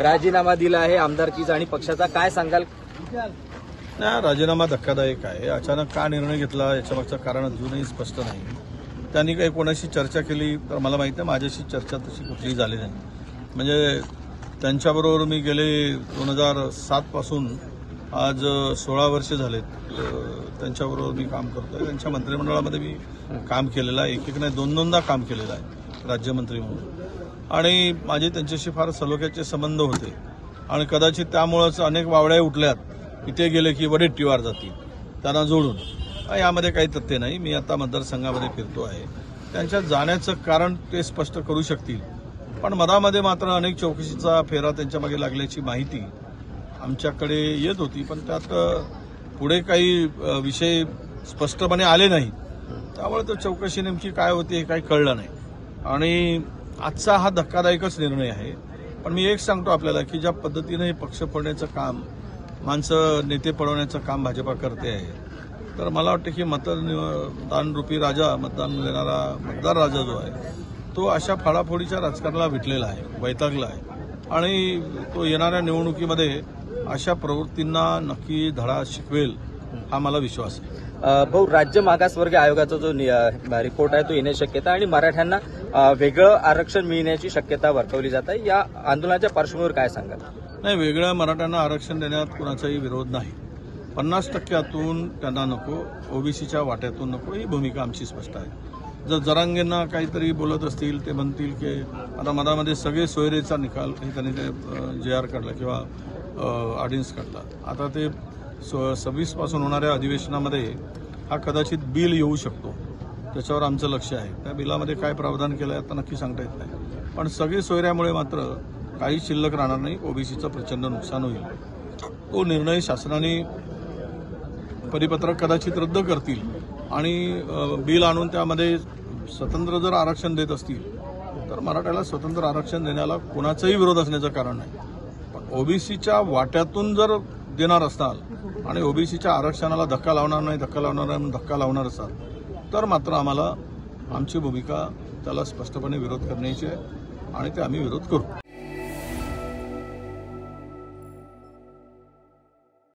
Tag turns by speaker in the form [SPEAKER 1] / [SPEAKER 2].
[SPEAKER 1] राजीनामा दिला आहे आमदारकीचा आणि पक्षाचा, काय सांगाल?
[SPEAKER 2] नाही, राजीनामा धक्कादायक आहे. अचानक का निर्णय घेतला याच्यामागचं कारण अजूनही स्पष्ट नाही. त्यांनी काही कोणाशी चर्चा केली तर मला माहिती आहे, माझ्याशी चर्चा तशी कुठलीही झाली नाही. म्हणजे त्यांच्याबरोबर मी गेले 2007 पासून आज 16 वर्ष झालेत त्यांच्याबरोबर मी काम करतोय. त्यांच्या मंत्रिमंडळामध्ये मी काम केलेलं आहे, एक नाही दोनदा काम केलेलं आहे राज्यमंत्री म्हणून. आणि माझे त्यांच्याशी फार सलोख्याचे संबंध होते आणि कदाचित त्यामुळेच अनेक वावड्या उठल्यात की ते गेले की वडेट्टीवार जातील त्यांना जोडून. यामध्ये काही तथ्य नाही. मी आता मतदारसंघामध्ये फिरतो आहे, त्यांच्या जाण्याचं कारण ते स्पष्ट करू शकतील. पण मधामध्ये मात्र अनेक चौकशीचा फेरा त्यांच्यामागे लागल्याची माहिती आमच्याकडे येत होती, पण त्यात पुढे काही विषय स्पष्टपणे आले नाहीत. त्यामुळे तर चौकशी नेमकी काय होती हे काही कळलं नाही. आणि आजचा हा धक्कादायकच निर्णय आहे. पण मी एक सांगतो आपल्याला की ज्या पद्धतीने हे पक्ष फोडण्याचं काम, माणसं नेते पळवण्याचं काम भाजपा करते आहे, तर मला वाटतं की मतदान रूपी राजा, मतदान देणारा मतदार राजा जो आहे तो अशा फाडाफोडीच्या राजकारणाला विटलेला आहे, वैतागला आहे. आणि तो येणाऱ्या निवडणुकीमध्ये अशा प्रवृत्तींना नक्की धडा शिकवेल हा मला विश्वास आहे.
[SPEAKER 1] भाऊ, राज्य मागासवर्ग आयोगाचा जो रिपोर्ट आहे तो येण्याची शक्यता आणि मराठ्यांना वेगळं आरक्षण मिळण्याची शक्यता वर्तवली जात आहे. या आंदोलनाच्या पार्श्वभूमीवर काय सांगाल?
[SPEAKER 2] नाही, वेगळ्या मराठ्यांना आरक्षण देण्यात कुणाचाही विरोध नाही. 50% त्यांना नको, ओबीसीच्या वाट्यातून नको, ही भूमिका आमची स्पष्ट आहे. जर जरांगेंना काहीतरी बोलत असतील, ते म्हणतील की आता मधामध्ये सगळे सोयरेचा निकाल त्यांनी ते JR काढला किंवा ऑर्डिनन्स काढला. आता ते 26 पासून होणाऱ्या अधिवेशनामध्ये हा कदाचित बिल येऊ शकतो, त्याच्यावर आमचं लक्ष आहे. त्या बिलामध्ये काय प्रावधान केलं आहे आता नक्की सांगता येत नाही. पण सगळे सोयऱ्यामुळे मात्र काही शिल्लक राहणार नाही, ओबीसीचं प्रचंड नुकसान होईल. तो निर्णय शासनाने परिपत्रक कदाचित रद्द करतील आणि बिल आणून त्यामध्ये स्वतंत्र जर आरक्षण देत असतील तर मराठ्याला स्वतंत्र आरक्षण देण्याला कोणाचाही विरोध असण्याचं कारण नाही. पण ओबीसीच्या वाट्यातून जर देणार असाल आणि ओबीसीच्या आरक्षणाला धक्का लावणार नाही धक्का लावणार असाल तर मात्र आम्हाला आमची भूमिका त्याला स्पष्टपणे विरोध करण्याची आहे आणि ते आम्ही विरोध करू.